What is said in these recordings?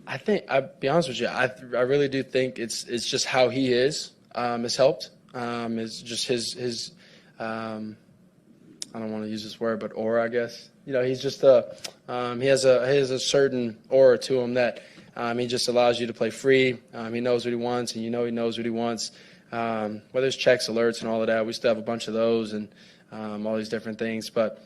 I think I'll be honest with you. I really do think it's just how he is has helped. Is just his I don't want to use this word, but aura, I guess. He's just he has a certain aura to him that he just allows you to play free. He knows what he wants, and he knows what he wants. Whether it's checks, alerts, and all of that, we still have a bunch of those and all these different things. But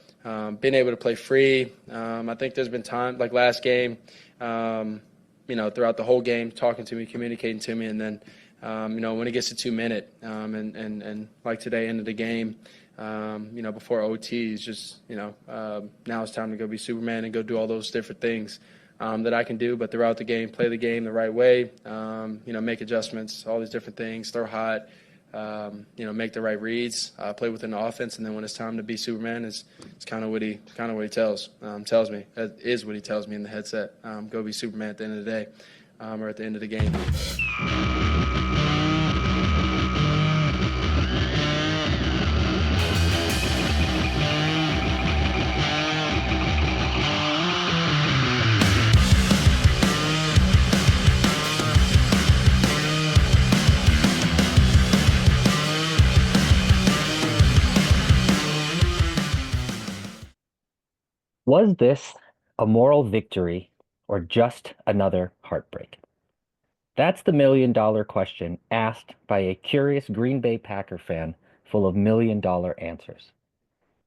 being able to play free, I think there's been time like last game. Throughout the whole game, talking to me, communicating to me, and then, when it gets to 2 minute, and like today, end of the game, before OT, is just, now it's time to go be Superman and go do all those different things that I can do. But throughout the game, play the game the right way, make adjustments, all these different things, throw hot, make the right reads, play within the offense, and then when it's time to be Superman, is kind of what he tells me. That is what he tells me in the headset. Go be Superman at the end of the day, or at the end of the game. Was this a moral victory or just another heartbreak? That's the million-dollar question asked by a curious Green Bay Packer fan full of million-dollar answers.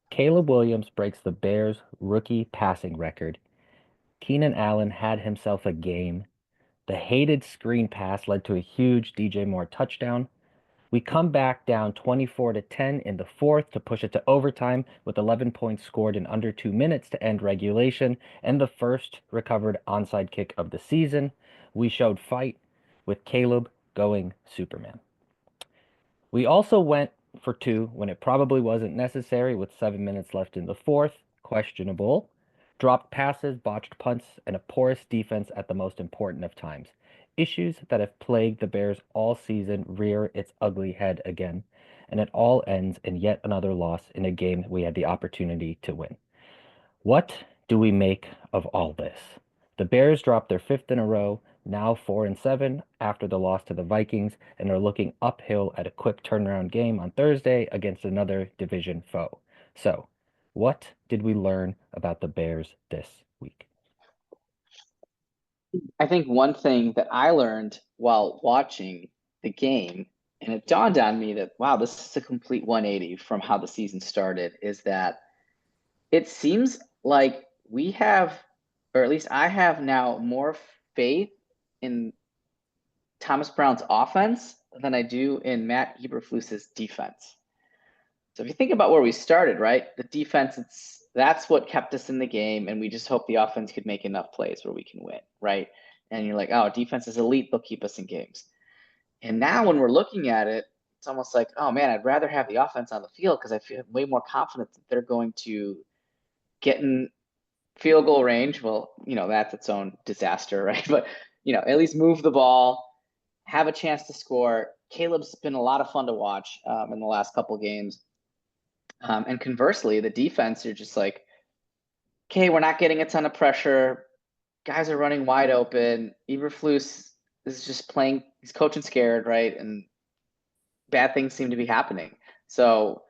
Caleb Williams breaks the Bears' rookie passing record. Keenan Allen had himself a game. The hated screen pass led to a huge DJ Moore touchdown. We come back down 24-10 in the fourth to push it to overtime with 11 points scored in under 2 minutes to end regulation and the first recovered onside kick of the season. We showed fight with Caleb going Superman. We also went for two when it probably wasn't necessary with 7 minutes left in the fourth. Questionable. Dropped passes, botched punts, and a porous defense at the most important of times. Issues that have plagued the Bears all season rear its ugly head again, and it all ends in yet another loss in a game we had the opportunity to win. What do we make of all this? The Bears dropped their fifth in a row, now 4-7 after the loss to the Vikings, and are looking uphill at a quick turnaround game on Thursday against another division foe. So, what did we learn about the Bears this week? I think one thing that I learned while watching the game, and it dawned on me that, wow, this is a complete 180 from how the season started, is that it seems like we have, or at least I have now, more faith in Thomas Brown's offense than I do in Matt Eberflus's defense. So if you think about where we started, right, the defense, that's what kept us in the game, and we just hope the offense could make enough plays where we can win, right? And you're like, oh, defense is elite, they'll keep us in games. And now when we're looking at it, it's almost like, oh man, I'd rather have the offense on the field because I feel way more confident that they're going to get in field goal range. Well, that's its own disaster, right? But, at least move the ball, have a chance to score. Caleb's been a lot of fun to watch in the last couple games. And conversely, the defense, you're just like, okay, we're not getting a ton of pressure. Guys are running wide open. Eberflus is just playing. He's coaching scared, right? And bad things seem to be happening. So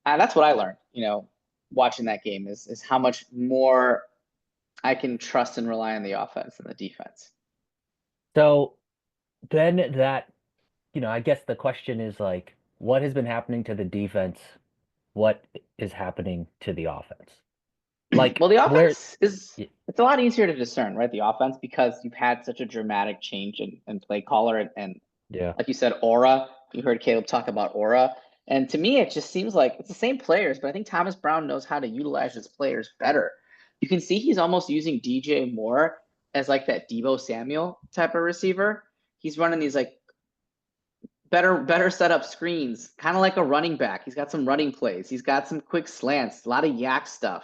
that's what I learned, watching that game is how much more I can trust and rely on the offense than the defense. So then that, I guess the question is like, what has been happening to the defense? What is happening to the offense? Like, well, the offense it's a lot easier to discern, right? The offense, because you've had such a dramatic change in play caller and yeah, like you said, aura. You heard Caleb talk about aura. And to me, it just seems like it's the same players, but I think Thomas Brown knows how to utilize his players better. You can see he's almost using DJ more as like that Deebo Samuel type of receiver. He's running these like better set up screens, kind of like a running back. He's got some running plays. He's got some quick slants, a lot of yak stuff.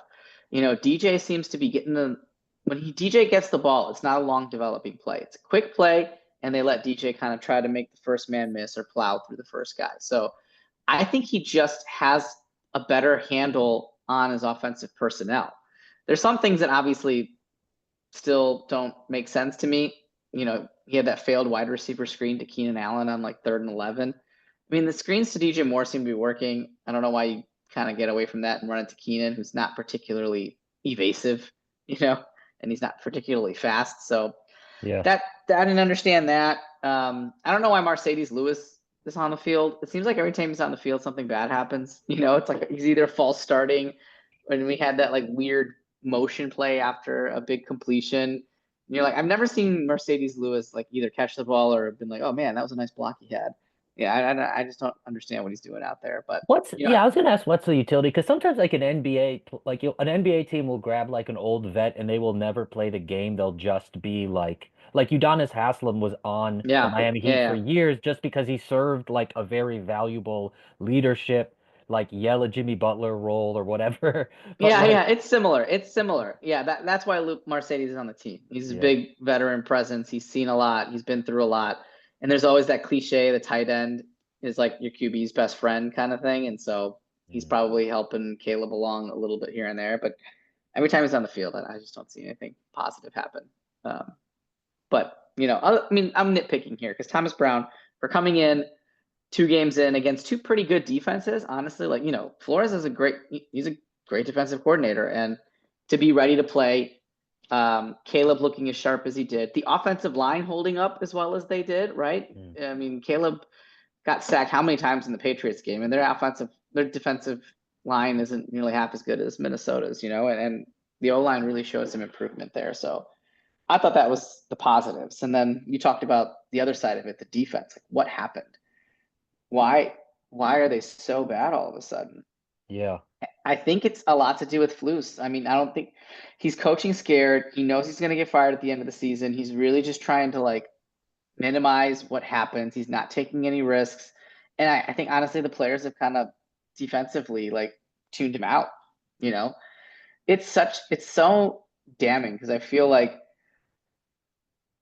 DJ seems to be getting when DJ gets the ball, it's not a long developing play. It's a quick play, and they let DJ kind of try to make the first man miss or plow through the first guy. So I think he just has a better handle on his offensive personnel. There's some things that obviously still don't make sense to me. he had that failed wide receiver screen to Keenan Allen on like 3rd and 11. I mean, the screens to DJ Moore seem to be working. I don't know why you kind of get away from that and run into Keenan, who's not particularly evasive, and he's not particularly fast. So Yeah. that I didn't understand that. I don't know why Mercedes Lewis is on the field. It seems like every time he's on the field, something bad happens. It's like he's either false starting, when we had that like weird motion play after a big completion. And you're like, I've never seen Mercedes Lewis like either catch the ball or been like, oh man, that was a nice block he had. Yeah, I just don't understand what he's doing out there. But I was gonna ask what's the utility, because sometimes like an NBA an NBA team will grab like an old vet and they will never play the game. They'll just be like Udonis Haslem was on the Miami Heat for years just because he served like a very valuable leadership, like yell at Jimmy Butler role or whatever. But it's similar. Yeah, that's why Luke Mercedes is on the team. He's a big veteran presence. He's seen a lot. He's been through a lot. And there's always that cliche, the tight end is like your QB's best friend kind of thing. And so he's probably helping Caleb along a little bit here and there. But every time he's on the field, I just don't see anything positive happen. But, I mean, I'm nitpicking here because Thomas Brown, for coming in 2 games in against 2 pretty good defenses, honestly, like, Flores is he's a great defensive coordinator. And to be ready to play, Caleb looking as sharp as he did, the offensive line holding up as well as they did, right? I mean, Caleb got sacked how many times in the Patriots game, and their defensive line isn't nearly half as good as Minnesota's, and the O-line really showed some improvement there. So I thought that was the positives. And then you talked about the other side of it, the defense. Like, what happened? Why are they so bad all of a sudden? Yeah. I think it's a lot to do with Flus. I mean, I don't think he's coaching scared. He knows he's going to get fired at the end of the season. He's really just trying to like minimize what happens. He's not taking any risks. And I think honestly, the players have kind of defensively like tuned him out. It's so damning because I feel like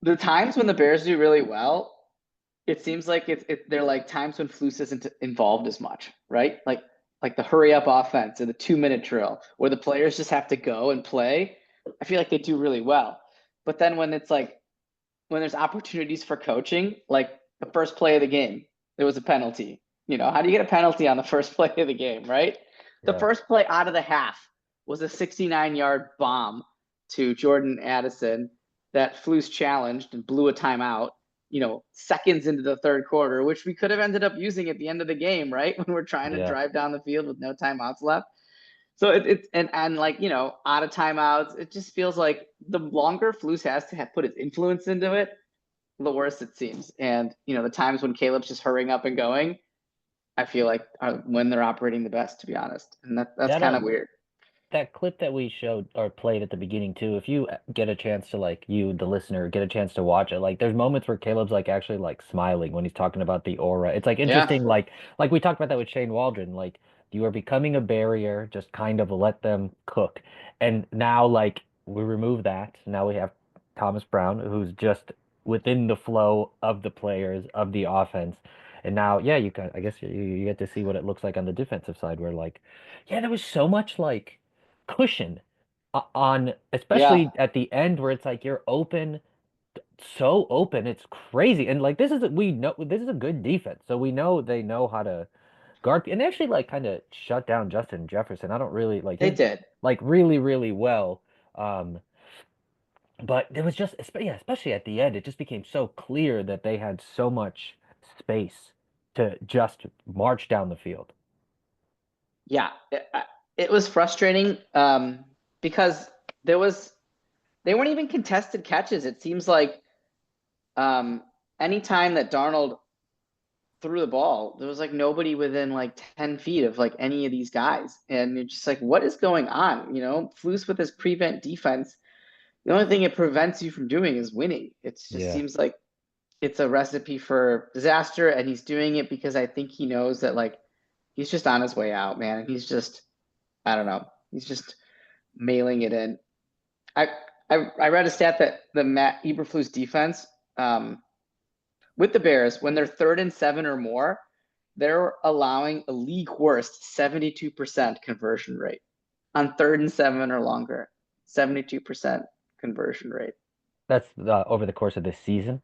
the times when the Bears do really well, it seems like they're like times when Flus isn't involved as much, right? Like the hurry up offense or the 2-minute drill where the players just have to go and play. I feel like they do really well. But then when it's like, when there's opportunities for coaching, like the first play of the game, there was a penalty. How do you get a penalty on the first play of the game, right? Yeah. The first play out of the half was a 69-yard bomb to Jordan Addison that Flus challenged and blew a timeout, seconds into the 3rd quarter, which we could have ended up using at the end of the game, right? When we're trying to drive down the field with no timeouts left. So it's like, out of timeouts, it just feels like the longer Flus has to put his influence into it, the worse it seems. And, the times when Caleb's just hurrying up and going, I feel like are when they're operating the best, to be honest. And that's kind of weird. That clip that we showed or played at the beginning too, if you get a chance to like, you, the listener, get a chance to watch it, like there's moments where Caleb's like actually like smiling when he's talking about the aura. It's like interesting, like we talked about that with Shane Waldron, like you are becoming a barrier, just kind of let them cook. And now like we remove that. Now we have Thomas Brown, who's just within the flow of the players of the offense. And now, I guess you get to see what it looks like on the defensive side where like, there was so much like cushion on, especially at the end where it's like you're open, so open, it's crazy. And like we know this is a good defense, so we know they know how to guard, and they actually like kind of shut down Justin Jefferson. I don't really like they did like really really well. But it was just especially at the end, it just became so clear that they had so much space to just march down the field. Yeah, it was frustrating because they weren't even contested catches. It seems like anytime that Darnold threw the ball, there was like nobody within like 10 feet of like any of these guys. And you're just like, what is going on? Flus with his prevent defense, the only thing it prevents you from doing is winning. It just seems like it's a recipe for disaster. And he's doing it because I think he knows that like he's just on his way out, man. And he's just, I don't know, he's just mailing it in. I read a stat that the Matt Eberflus defense with the Bears, when they're 3rd and 7 or more, they're allowing a league worst 72% conversion rate on 3rd and 7 or longer. 72% conversion rate. That's over the course of this season.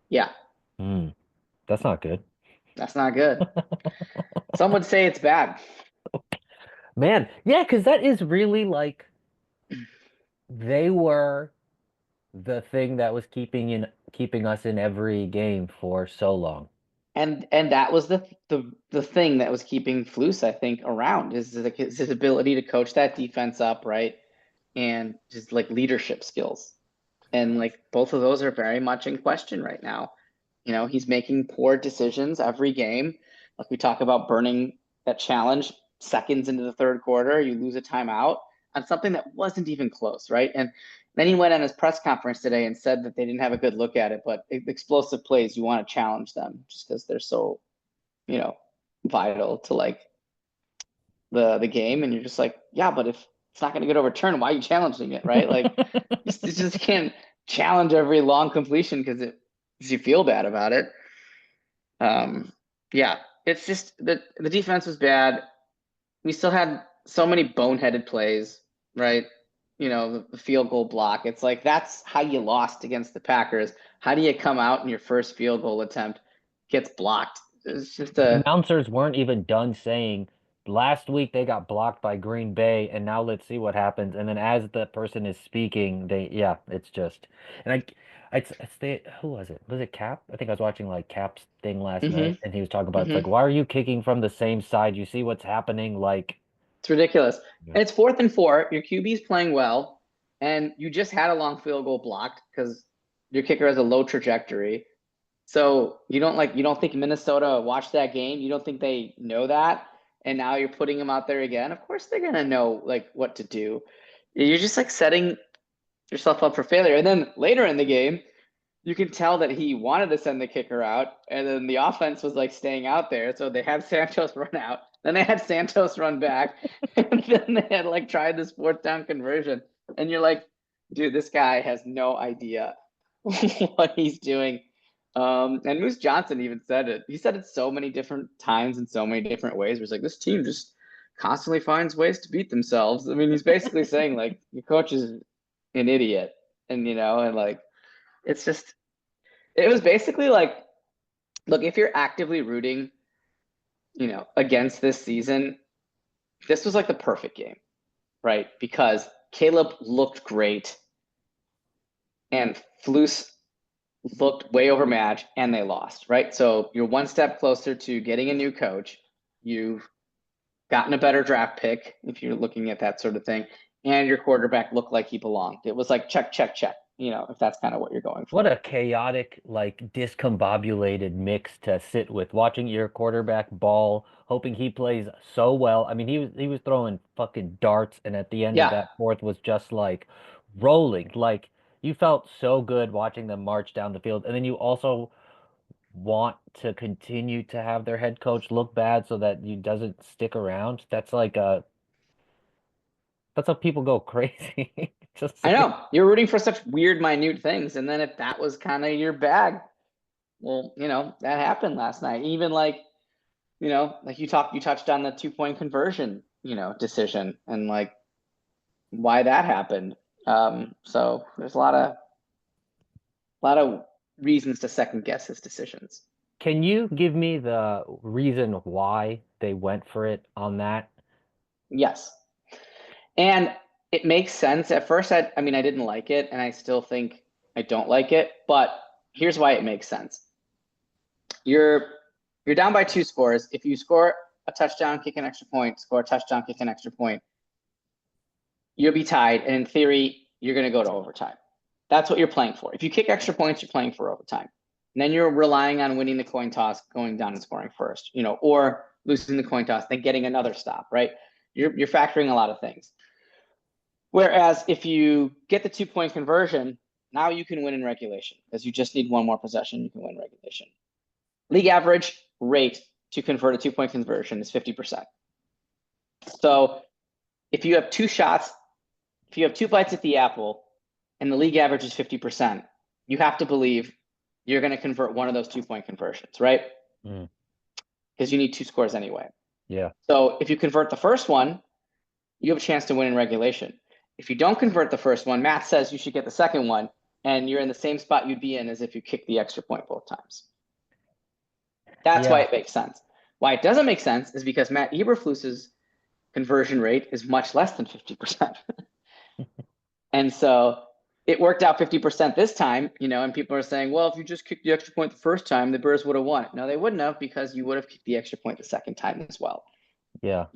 Yeah, Hmm, that's not good. that's not good. Some would say it's bad. Man, yeah, because that is really like they were the thing that was keeping us in every game for so long. And that was the thing that was keeping Flus, I think, around is his ability to coach that defense up, right? And just like leadership skills. And like both of those are very much in question right now. He's making poor decisions every game. Like we talk about burning that challenge seconds into the third quarter, you lose a timeout on something that wasn't even close, right? And then he went on his press conference today and said that they didn't have a good look at it, but explosive plays, you want to challenge them just because they're so, you know, vital to like the game. And you're just like, yeah, but if it's not going to get overturned, why are you challenging it, right? Like, you just can't challenge every long completion because you feel bad about it. Yeah, it's just the defense was bad. We still had so many boneheaded plays, right? The field goal block. It's like that's how you lost against the Packers. How do you come out and your first field goal attempt gets blocked? It's just The announcers weren't even done saying last week they got blocked by Green Bay, and now let's see what happens. And then as the person is speaking, yeah, it's just, and it's the who was it? Was it Cap? I think I was watching like Cap's thing last hmm night, and he was talking about it's like, hmm why are you kicking from the same side? You see what's happening? Like, It's ridiculous. yeah. And it's 4th and 4. Your QB's playing well, and you just had a long field goal blocked because your kicker has a low trajectory. So you don't think Minnesota watched that game? You don't think they know that? And now you're putting them out there again. Of course they're gonna know like what to do. You're just like setting yourself up for failure. And then later in the game, you can tell that he wanted to send the kicker out, and then the offense was like staying out there. So they had Santos run out, then they had Santos run back, and then they had like tried this 4th down conversion. And you're like, dude, this guy has no idea what he's doing. And Moose Johnson even said it. He said it so many different times in so many different ways. Where it's like this team just constantly finds ways to beat themselves. I mean, he's basically saying like your coach is an idiot, and like it's just it was basically like, look, if you're actively rooting, against this season, this was like the perfect game, right? Because Caleb looked great and Flus looked way overmatched and they lost, right? So you're one step closer to getting a new coach. You've gotten a better draft pick if you're looking at that sort of thing. And your quarterback looked like he belonged. It was like check, check, check, if that's kind of what you're going What for. a chaotic, like discombobulated mix to sit with. Watching your quarterback ball, hoping he plays so well. I mean, he was throwing fucking darts, and at the end of Yeah, that fourth was just like rolling. Like you felt so good watching them march down the field, and then you also want to continue to have their head coach look bad so that he doesn't stick around. That's how people go crazy. Just I saying. know. You're rooting for such weird, minute things. And then if that was kind of your bag, well, that happened last night. Even like you touched on the 2-point conversion, decision and like why that happened. So there's a lot of reasons to second guess his decisions. Can you give me the reason why they went for it on that? Yes. And it makes sense. At first, I mean, I didn't like it, and I still think I don't like it, but here's why it makes sense. You're down by 2 scores. If you score a touchdown, kick an extra point, score a touchdown, kick an extra point, you'll be tied. And in theory, you're going to go to overtime. That's what you're playing for. If you kick extra points, you're playing for overtime. And then you're relying on winning the coin toss, going down and scoring first, or losing the coin toss, then getting another stop, right? You're factoring a lot of things. Whereas if you get the 2-point conversion, now you can win in regulation because you just need one more possession. You can win regulation. League average rate to convert a 2-point conversion is 50%. So if you have 2 shots, if you have 2 bites at the apple and the league average is 50%, you have to believe you're going to convert one of those 2-point conversions, right? Mm, Because you need 2 scores anyway. yeah. So if you convert the first one, you have a chance to win in regulation. if you don't convert the first one, math says you should get the second one, and you're in the same spot you'd be in as if you kicked the extra point both times. That's why it makes sense. Why it doesn't make sense is because Matt Eberflus's conversion rate is much less than 50%. And so it worked out 50% this time, and people are saying, well, if you just kicked the extra point the first time, the Bears would have won it. No, they wouldn't have, because you would have kicked the extra point the second time as well. Yeah.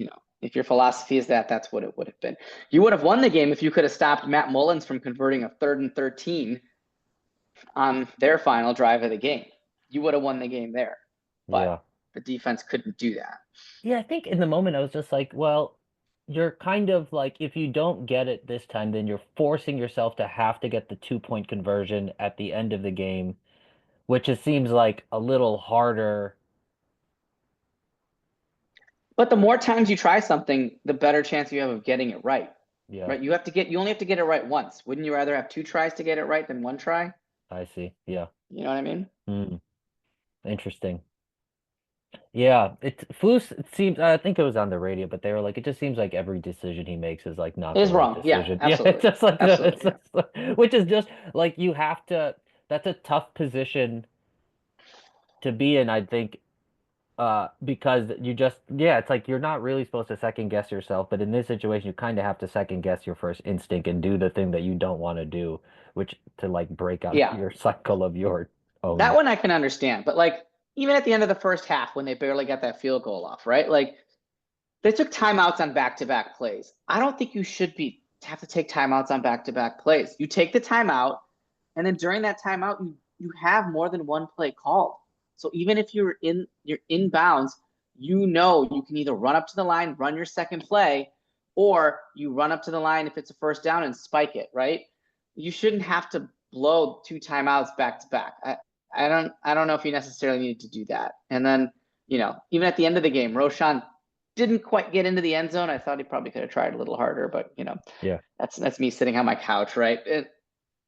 If your philosophy is that, that's what it would have been. You would have won the game if you could have stopped Matt Mullins from converting a 3rd and 13 on their final drive of the game. You would have won the game there. But the defense couldn't do that. Yeah, I think in the moment I was just like, well, you're kind of like, if you don't get it this time, then you're forcing yourself to have to get the 2-point conversion at the end of the game, which it seems like a little harder. But the more times you try something, the better chance you have of getting it right. Yeah. Right. You only have to get it right once. Wouldn't you rather have 2 tries to get it right than 1 try? I see. Yeah. You know what I mean? Interesting. Yeah, Flus, it seems, I think it was on the radio, but they were like, it just seems like every decision he makes is like not It is the right wrong. Yeah, decision. absolutely. It's just like, Absolutely. which is just like, you have to, that's a tough position to be in, I think, because it's like you're not really supposed to second guess yourself, but in this situation, you kind of have to second guess your first instinct and do the thing that you don't want to do, which to like break out Yeah. your cycle of your own. That one I can understand, but like even at the end of the first half when they barely got that field goal off, right? Like they took timeouts on back-to-back plays. I don't think you should have to take timeouts on back-to-back plays. You take the timeout, and then during that timeout, you have more than one play called. So even if you're in bounds, you can either run up to the line, run your second play, or you run up to the line if it's a first down and spike it, right? You shouldn't have to blow 2 timeouts back to back. I don't know if you necessarily need to do that. And then, even at the end of the game, Roshan didn't quite get into the end zone. I thought he probably could have tried a little harder, but Yeah, that's me sitting on my couch, right?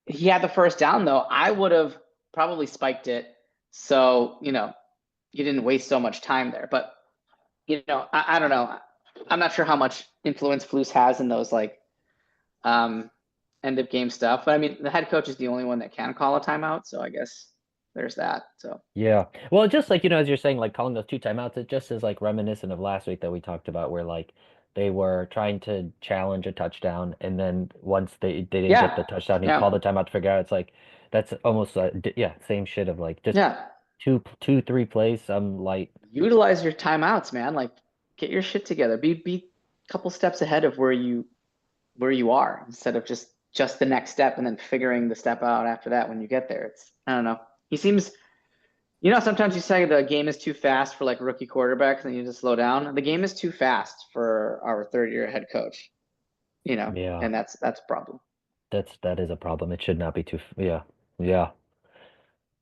He had the first down though. I would have probably spiked it. So, you didn't waste so much time there, but I don't know. I'm not sure how much influence Flus has in those like, end of game stuff, but I mean, the head coach is the only one that can call a timeout. So I guess there's that. So yeah. Well, just like, as you're saying, like calling those 2 timeouts, it just is like reminiscent of last week that we talked about, where like they were trying to challenge a touchdown, and then once they didn't get the touchdown, he called the timeout to figure out. It's like that's almost same shit of like just two, 3 plays, some light. Utilize your timeouts, man. Like get your shit together. Be a couple steps ahead of where you are, instead of just the next step and then figuring the step out after that when you get there. I don't know. He seems, sometimes you say the game is too fast for like rookie quarterbacks and you just slow down. The game is too fast for our 3rd-year head coach, and that's a problem. That is a problem. It should not be too, yeah.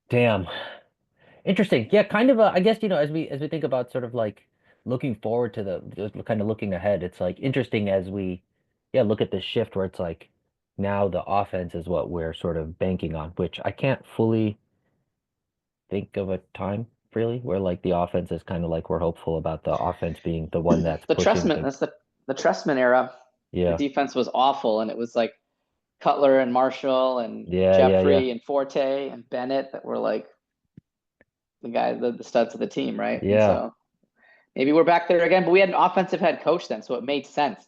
Damn. Interesting. Yeah, kind of I guess, as we think about sort of like looking forward to kind of looking ahead, it's like interesting as we look at this shift where it's like now the offense is what we're sort of banking on, which I can't fully think of a time really where like the offense is kind of like we're hopeful about the offense being the one that's the pushing Trestman. That's the Trestman era. Yeah. The defense was awful, and it was like Cutler and Marshall and Yeah, Jeffrey and Forte and Bennett that were like the studs of the team, right? Yeah. And so maybe we're back there again, but we had an offensive head coach then, so it made sense.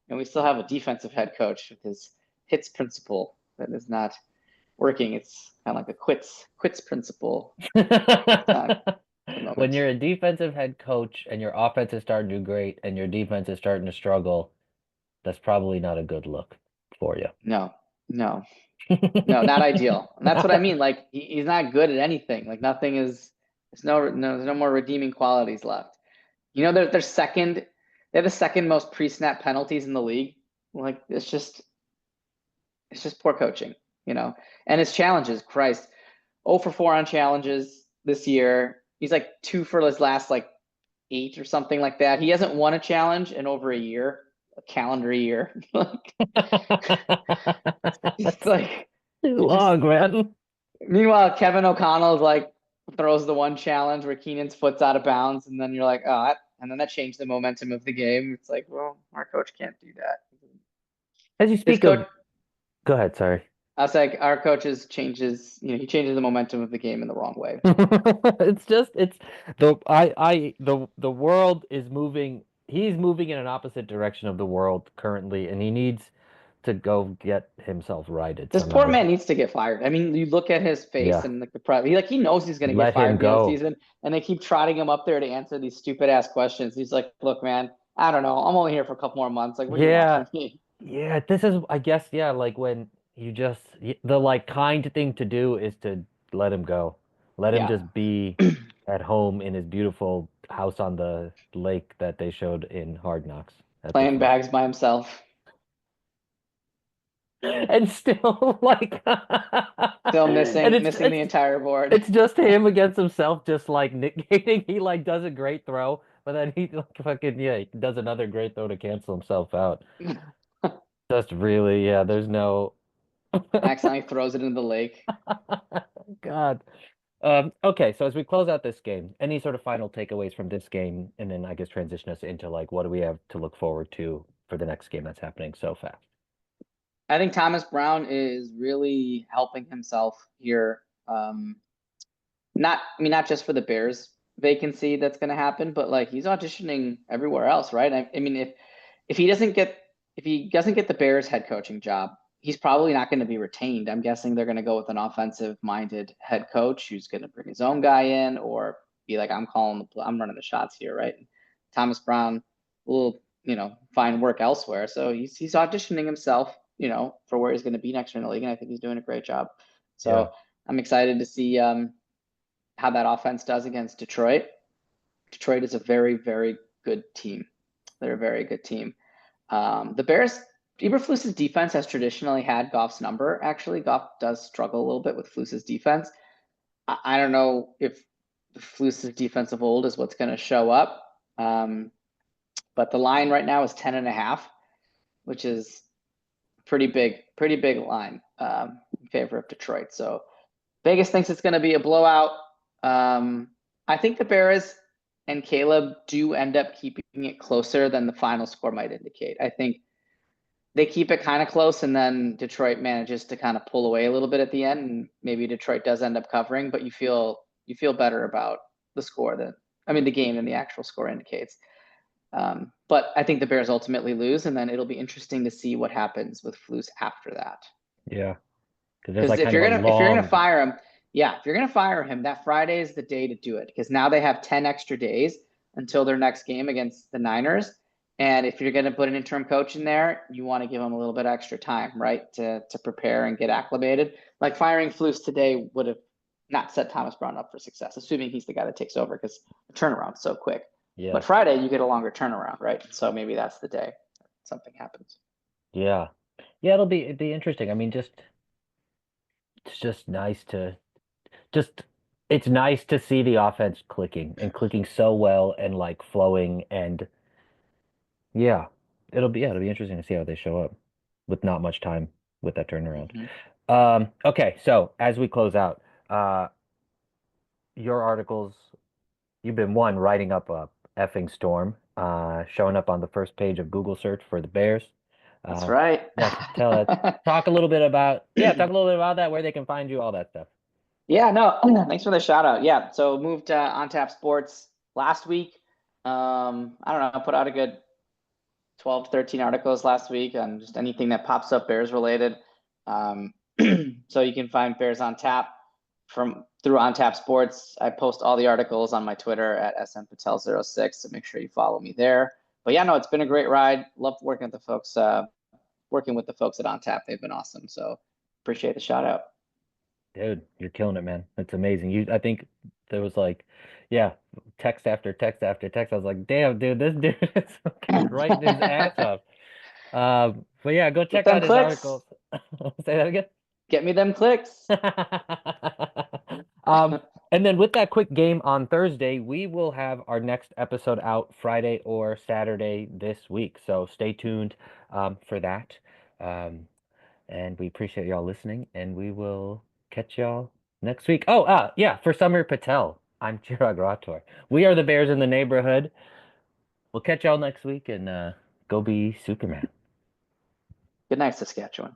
And we still have a defensive head coach with his hits principle that is not working. It's kind of like a quits principle. When you're a defensive head coach and your offense is starting to do great and your defense is starting to struggle, that's probably not a good look for you. No, not ideal. And that's what I mean. Like he's not good at anything. Like nothing is. There's no more redeeming qualities left. They're second. They have the second most pre-snap penalties in the league. Like it's just poor coaching. And his challenges. Christ, 0 for 4 on challenges this year. He's like 2 for his last like 8 or something like that. He hasn't won a challenge in over a calendar year. It's like too long, man. Meanwhile, Kevin O'Connell is like throws the one challenge where Keenan's foot's out of bounds, and then you're like, oh, and then that changed the momentum of the game. It's like, well, our coach can't do that. As you His speak coach, of, go ahead, sorry. I was like, our coaches changes, he changes the momentum of the game in the wrong way. It's the world is moving. He's moving in an opposite direction of the world currently, and he needs to go get himself righted This poor somehow. man needs to get fired. I mean, you look at his face Yeah, and like the press, he knows he's going to get let him fired at the end of the go. season, and they keep trotting him up there to answer these stupid ass questions. He's like, "Look, man, I don't know. I'm only here for a couple more months. Like, what do you want Yeah, from me?" yeah. This is, I guess, yeah, like when you just the like kind thing to do is to let him go. Let him Yeah, just be at home in his beautiful house on the lake that they showed in Hard Knocks at the playing first. bags by himself, And still like still and missing the entire board. it's just him against himself, just like negating. He like does a great throw, but then he like fucking yeah, he does another great throw to cancel himself out. Just really, yeah, there's no Accidentally throws it into the lake. God. Okay, so as we close out this game, any sort of final takeaways from this game, and then I guess transition us into like what do we have to look forward to for the next game that's happening so fast? I think Thomas Brown is really helping himself here. Not just for the Bears vacancy that's going to happen, but like he's auditioning everywhere else, right? I mean, if he doesn't get if he doesn't get the Bears head coaching job, he's probably not going to be retained. I'm guessing they're going to go with an offensive minded head coach who's going to bring his own guy in or be like, I'm running the shots here, right? Thomas Brown will, find work elsewhere. So he's auditioning himself, for where he's going to be next year in the league, and I think he's doing a great job. Yeah. So I'm excited to see how that offense does against Detroit. Detroit is a very, very good team. They're a very good team. The Bears, Eberflus's defense has traditionally had Goff's number. Actually, Goff does struggle a little bit with Flus's defense. I don't know if the Flus's defense of old is what's going to show up. But the line right now is 10.5, which is pretty big line in favor of Detroit. So Vegas thinks it's going to be a blowout. I think the Bears and Caleb do end up keeping it closer than the final score might indicate. I think they keep it kind of close, and then Detroit manages to kind of pull away a little bit at the end, and maybe Detroit does end up covering. But you feel better about the score the game than the actual score indicates. But I think the Bears ultimately lose, and then it'll be interesting to see what happens with Flus after that. Yeah. Because there's Because like kind of a if you're gonna long, fire him, yeah, if you're gonna fire him, that Friday is the day to do it. Because now they have 10 extra days until their next game against the Niners. And if you're gonna put an interim coach in there, you want to give him a little bit extra time, right, to prepare and get acclimated. Like firing Flus today would have not set Thomas Brown up for success, assuming he's the guy that takes over because the turnaround's so quick. yeah, But Friday you get a longer turnaround, right? So maybe that's the day something happens. yeah, yeah. It'd be interesting. I mean, it's just nice to just it's nice to see the offense clicking and clicking so well and like flowing and yeah, it'll be interesting to see how they show up with not much time with that turnaround. Mm-hmm. Okay, so as we close out, your articles, you've been one writing up a effing storm, showing up on the first page of Google search for the Bears. That's Uh, right. yeah, talk a little bit about talk a little bit about that, where they can find you, all that stuff. Yeah, no, thanks for the shout out. Yeah, so moved on Tap Sports last week. I don't know, I put out a good 12 to 13 articles last week on just anything that pops up Bears related. Um, so you can find Bears on Tap through On Tap Sports. I post all the articles on my Twitter at smpatel06, so make sure you follow me there. But yeah, no, it's been a great ride. Love working with the folks at On Tap. They've been awesome. So appreciate the shout out. Dude, you're killing it, man. That's amazing. I think there was like, yeah, text after text after text. I was like, damn, dude, this dude is fucking writing his ass off. But yeah, go Get check them out his clicks. articles. Say that again. Get me them clicks. Um, and then with that quick game on Thursday, we will have our next episode out Friday or Saturday this week. So stay tuned for that. Um, and we appreciate y'all listening, and we will catch y'all next week. Oh, yeah, for Samir Patel, I'm Chirag Rathod. We are the Bears in the neighborhood. We'll catch y'all next week, and go be Superman. Good night, Saskatchewan.